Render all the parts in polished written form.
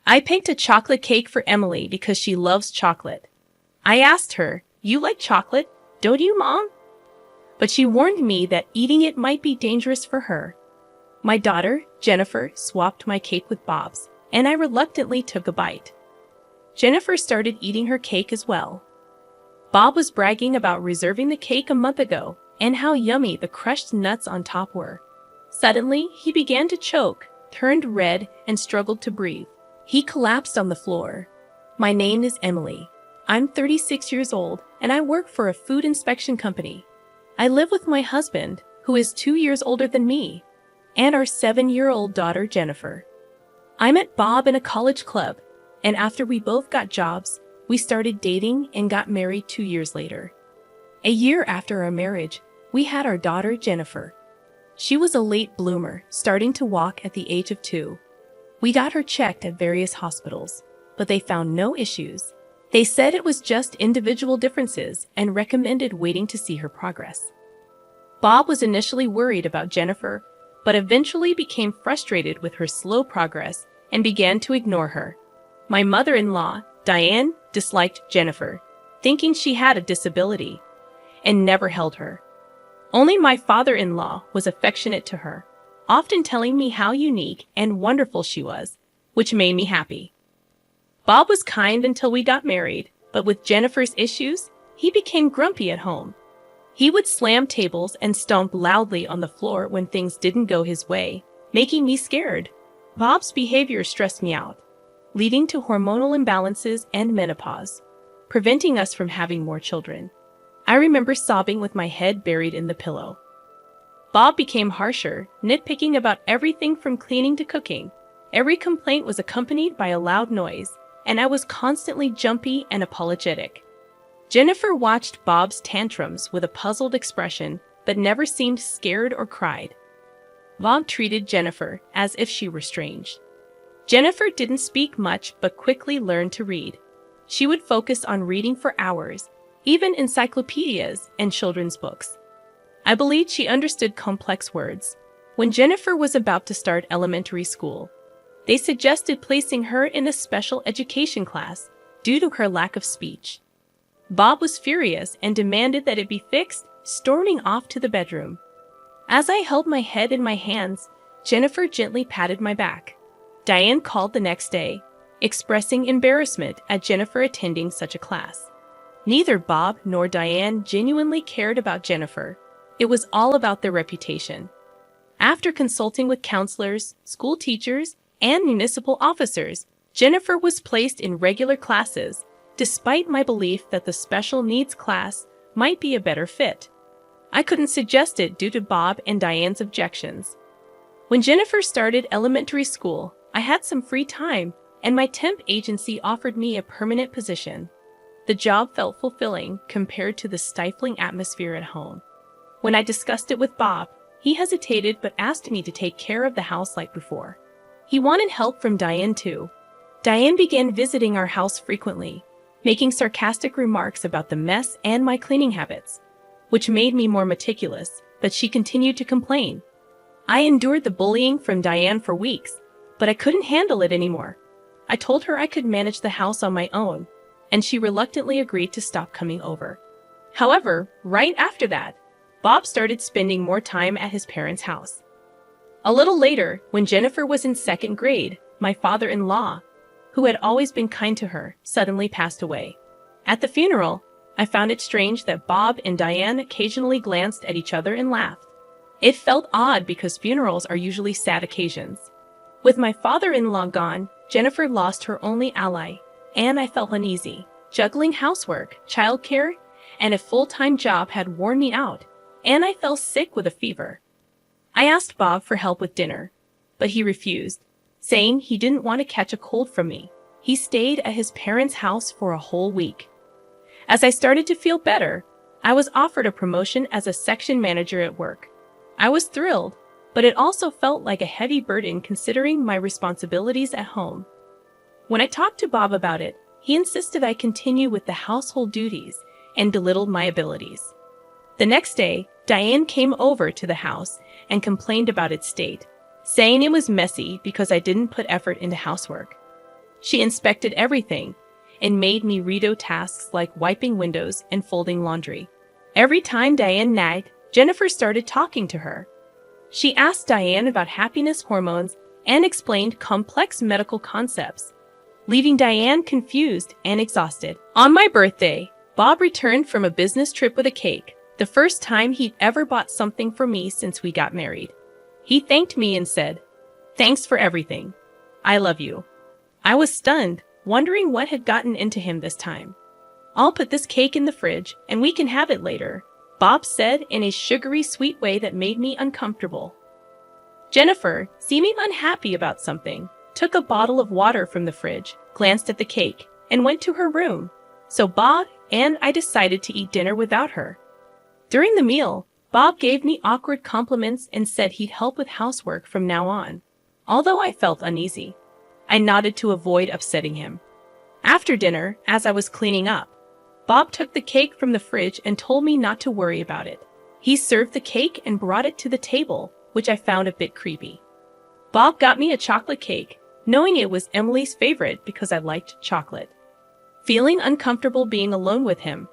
I picked a chocolate cake for Emily because she loves chocolate. I asked her, "You like chocolate, don't you, Mom?" But she warned me that eating it might be dangerous for her. My daughter, Jennifer, swapped my cake with Bob's, and I reluctantly took a bite. Jennifer started eating her cake as well. Bob was bragging about reserving the cake a month ago and how yummy the crushed nuts on top were. Suddenly, he began to choke, turned red, and struggled to breathe. He collapsed on the floor. My name is Emily. I'm 36 years old, and I work for a food inspection company. I live with my husband, who is 2 years older than me, and our 7-year-old daughter, Jennifer. I met Bob in a college club, and after we both got jobs, we started dating and got married 2 years later. A year after our marriage, we had our daughter, Jennifer. She was a late bloomer, starting to walk at the age of 2. We got her checked at various hospitals, but they found no issues. They said it was just individual differences and recommended waiting to see her progress. Bob was initially worried about Jennifer, but eventually became frustrated with her slow progress and began to ignore her. My mother-in-law, Diane, disliked Jennifer, thinking she had a disability, and never held her. Only my father-in-law was affectionate to her, often telling me how unique and wonderful she was, which made me happy. Bob was kind until we got married, but with Jennifer's issues, he became grumpy at home. He would slam tables and stomp loudly on the floor when things didn't go his way, making me scared. Bob's behavior stressed me out, leading to hormonal imbalances and menopause, preventing us from having more children. I remember sobbing with my head buried in the pillow. Bob became harsher, nitpicking about everything from cleaning to cooking. Every complaint was accompanied by a loud noise, and I was constantly jumpy and apologetic. Jennifer watched Bob's tantrums with a puzzled expression, but never seemed scared or cried. Bob treated Jennifer as if she were strange. Jennifer didn't speak much but quickly learned to read. She would focus on reading for hours, even encyclopedias and children's books. I believed she understood complex words. When Jennifer was about to start elementary school, they suggested placing her in a special education class due to her lack of speech. Bob was furious and demanded that it be fixed, storming off to the bedroom. As I held my head in my hands, Jennifer gently patted my back. Diane called the next day, expressing embarrassment at Jennifer attending such a class. Neither Bob nor Diane genuinely cared about Jennifer. It was all about their reputation. After consulting with counselors, school teachers, and municipal officers, Jennifer was placed in regular classes, despite my belief that the special needs class might be a better fit. I couldn't suggest it due to Bob and Diane's objections. When Jennifer started elementary school, I had some free time, and my temp agency offered me a permanent position. The job felt fulfilling compared to the stifling atmosphere at home. When I discussed it with Bob, he hesitated but asked me to take care of the house like before. He wanted help from Diane too. Diane began visiting our house frequently, making sarcastic remarks about the mess and my cleaning habits, which made me more meticulous, but she continued to complain. I endured the bullying from Diane for weeks, but I couldn't handle it anymore. I told her I could manage the house on my own, and she reluctantly agreed to stop coming over. However, right after that, Bob started spending more time at his parents' house. A little later, when Jennifer was in 2nd grade, my father-in-law, who had always been kind to her, suddenly passed away. At the funeral, I found it strange that Bob and Diane occasionally glanced at each other and laughed. It felt odd because funerals are usually sad occasions. With my father-in-law gone, Jennifer lost her only ally, and I felt uneasy. Juggling housework, childcare, and a full-time job had worn me out, and I fell sick with a fever. I asked Bob for help with dinner, but he refused, saying he didn't want to catch a cold from me. He stayed at his parents' house for a whole week. As I started to feel better, I was offered a promotion as a section manager at work. I was thrilled, but it also felt like a heavy burden considering my responsibilities at home. When I talked to Bob about it, he insisted I continue with the household duties and belittled my abilities. The next day, Diane came over to the house and complained about its state, saying it was messy because I didn't put effort into housework. She inspected everything and made me redo tasks like wiping windows and folding laundry. Every time Diane nagged, Jennifer started talking to her. She asked Diane about happiness hormones and explained complex medical concepts, leaving Diane confused and exhausted. On my birthday, Bob returned from a business trip with a cake, the first time he'd ever bought something for me since we got married. He thanked me and said, "Thanks for everything. I love you." I was stunned, wondering what had gotten into him this time. "I'll put this cake in the fridge and we can have it later," Bob said in a sugary sweet way that made me uncomfortable. Jennifer, seeming unhappy about something, took a bottle of water from the fridge, glanced at the cake, and went to her room. So Bob and I decided to eat dinner without her. During the meal, Bob gave me awkward compliments and said he'd help with housework from now on. Although I felt uneasy, I nodded to avoid upsetting him. After dinner, as I was cleaning up, Bob took the cake from the fridge and told me not to worry about it. He served the cake and brought it to the table, which I found a bit creepy. Bob got me a chocolate cake, knowing it was Emily's favorite because I liked chocolate. Feeling uncomfortable being alone with him,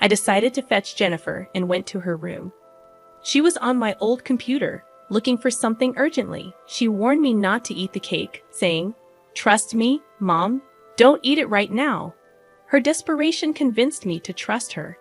I decided to fetch Jennifer and went to her room. She was on my old computer, looking for something urgently. She warned me not to eat the cake, saying, "Trust me, Mom, don't eat it right now." Her desperation convinced me to trust her.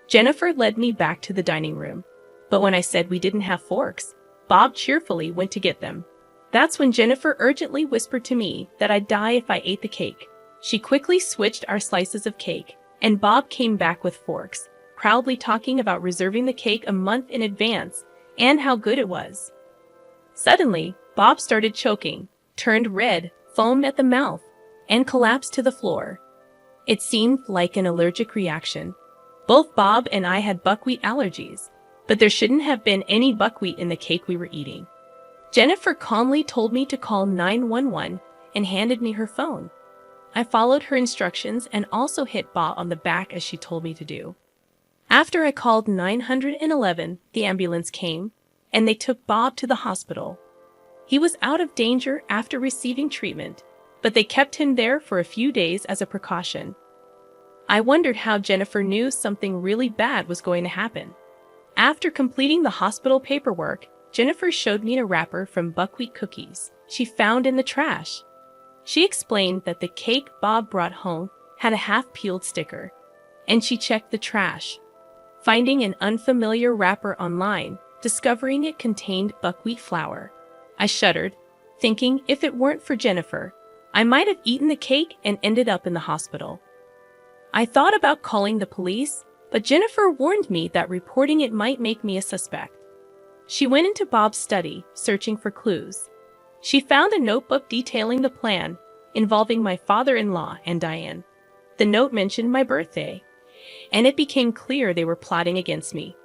Jennifer led me back to the dining room, but when I said we didn't have forks, Bob cheerfully went to get them. That's when Jennifer urgently whispered to me that I'd die if I ate the cake. She quickly switched our slices of cake, and Bob came back with forks, proudly talking about reserving the cake a month in advance and how good it was. Suddenly, Bob started choking, turned red, foamed at the mouth, and collapsed to the floor. It seemed like an allergic reaction. Both Bob and I had buckwheat allergies, but there shouldn't have been any buckwheat in the cake we were eating. Jennifer calmly told me to call 911 and handed me her phone. I followed her instructions and also hit Bob on the back as she told me to do. After I called 911, the ambulance came, and they took Bob to the hospital. He was out of danger after receiving treatment, but they kept him there for a few days as a precaution. I wondered how Jennifer knew something really bad was going to happen. After completing the hospital paperwork, Jennifer showed me a wrapper from buckwheat cookies she found in the trash. She explained that the cake Bob brought home had a half-peeled sticker, and she checked the trash, finding an unfamiliar wrapper online, discovering it contained buckwheat flour. I shuddered, thinking if it weren't for Jennifer, I might have eaten the cake and ended up in the hospital. I thought about calling the police, but Jennifer warned me that reporting it might make me a suspect. She went into Bob's study, searching for clues. She found a notebook detailing the plan, involving my father-in-law and Diane. The note mentioned my birthday, and it became clear they were plotting against me.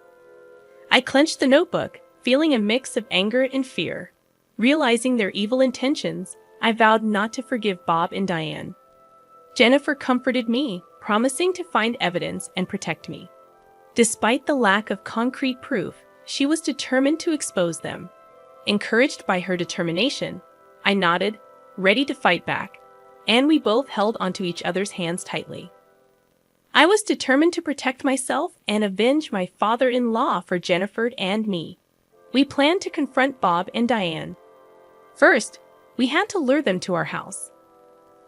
I clenched the notebook, feeling a mix of anger and fear. Realizing their evil intentions, I vowed not to forgive Bob and Diane. Jennifer comforted me, promising to find evidence and protect me. Despite the lack of concrete proof, she was determined to expose them. Encouraged by her determination, I nodded, ready to fight back, and we both held onto each other's hands tightly. I was determined to protect myself and avenge my father-in-law for Jennifer and me. We planned to confront Bob and Diane. First, we had to lure them to our house.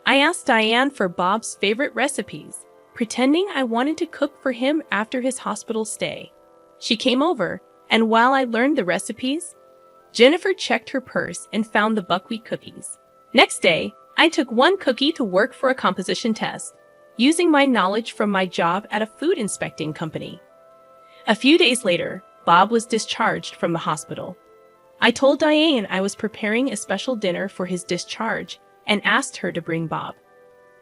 I asked Diane for Bob's favorite recipes, pretending I wanted to cook for him after his hospital stay. She came over, and while I learned the recipes, Jennifer checked her purse and found the buckwheat cookies. Next day, I took one cookie to work for a composition test, using my knowledge from my job at a food inspecting company. A few days later, Bob was discharged from the hospital. I told Diane I was preparing a special dinner for his discharge and asked her to bring Bob.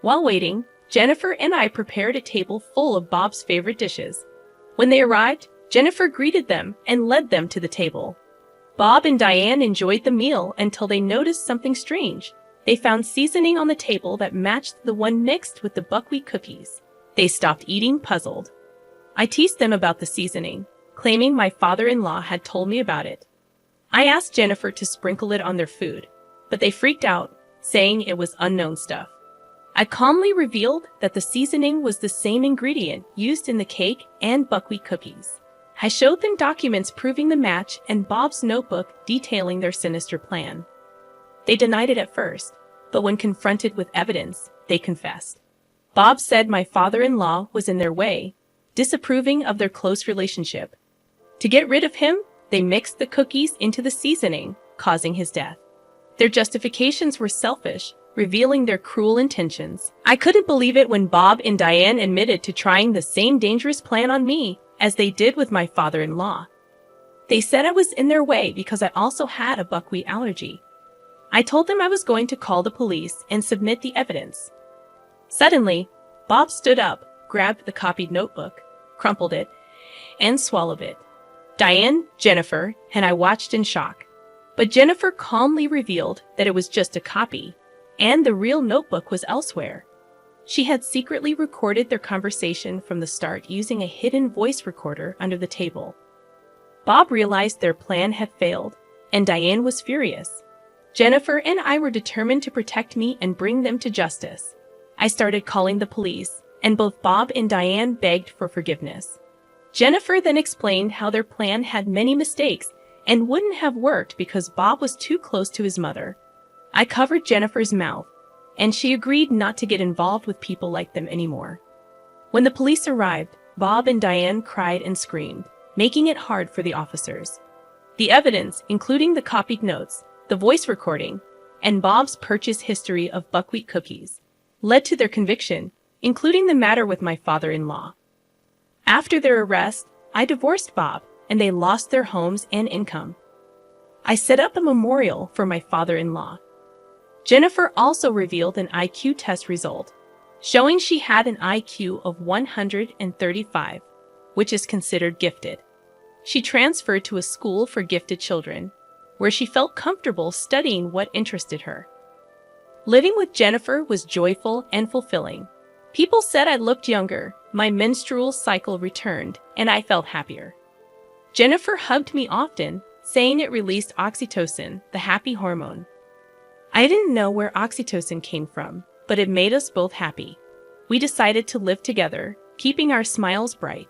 While waiting, Jennifer and I prepared a table full of Bob's favorite dishes. When they arrived, Jennifer greeted them and led them to the table. Bob and Diane enjoyed the meal until they noticed something strange. They found seasoning on the table that matched the one mixed with the buckwheat cookies. They stopped eating, puzzled. I teased them about the seasoning, claiming my father-in-law had told me about it. I asked Jennifer to sprinkle it on their food, but they freaked out, saying it was unknown stuff. I calmly revealed that the seasoning was the same ingredient used in the cake and buckwheat cookies. I showed them documents proving the match and Bob's notebook detailing their sinister plan. They denied it at first, but when confronted with evidence, they confessed. Bob said my father-in-law was in their way, disapproving of their close relationship. To get rid of him, they mixed the cookies into the seasoning, causing his death. Their justifications were selfish, revealing their cruel intentions. I couldn't believe it when Bob and Diane admitted to trying the same dangerous plan on me as they did with my father-in-law. They said I was in their way because I also had a buckwheat allergy. I told them I was going to call the police and submit the evidence. Suddenly, Bob stood up, grabbed the copied notebook, crumpled it, and swallowed it. Diane, Jennifer, and I watched in shock. But Jennifer calmly revealed that it was just a copy, and the real notebook was elsewhere. She had secretly recorded their conversation from the start using a hidden voice recorder under the table. Bob realized their plan had failed, and Diane was furious. Jennifer and I were determined to protect me and bring them to justice. I started calling the police, and both Bob and Diane begged for forgiveness. Jennifer then explained how their plan had many mistakes and wouldn't have worked because Bob was too close to his mother. I covered Jennifer's mouth, and she agreed not to get involved with people like them anymore. When the police arrived, Bob and Diane cried and screamed, making it hard for the officers. The evidence, including the copied notes, the voice recording, and Bob's purchase history of buckwheat cookies, led to their conviction, including the matter with my father-in-law. After their arrest, I divorced Bob, and they lost their homes and income. I set up a memorial for my father-in-law. Jennifer also revealed an IQ test result, showing she had an IQ of 135, which is considered gifted. She transferred to a school for gifted children, where she felt comfortable studying what interested her. Living with Jennifer was joyful and fulfilling. People said I looked younger, my menstrual cycle returned, and I felt happier. Jennifer hugged me often, saying it released oxytocin, the happy hormone. I didn't know where oxytocin came from, but it made us both happy. We decided to live together, keeping our smiles bright.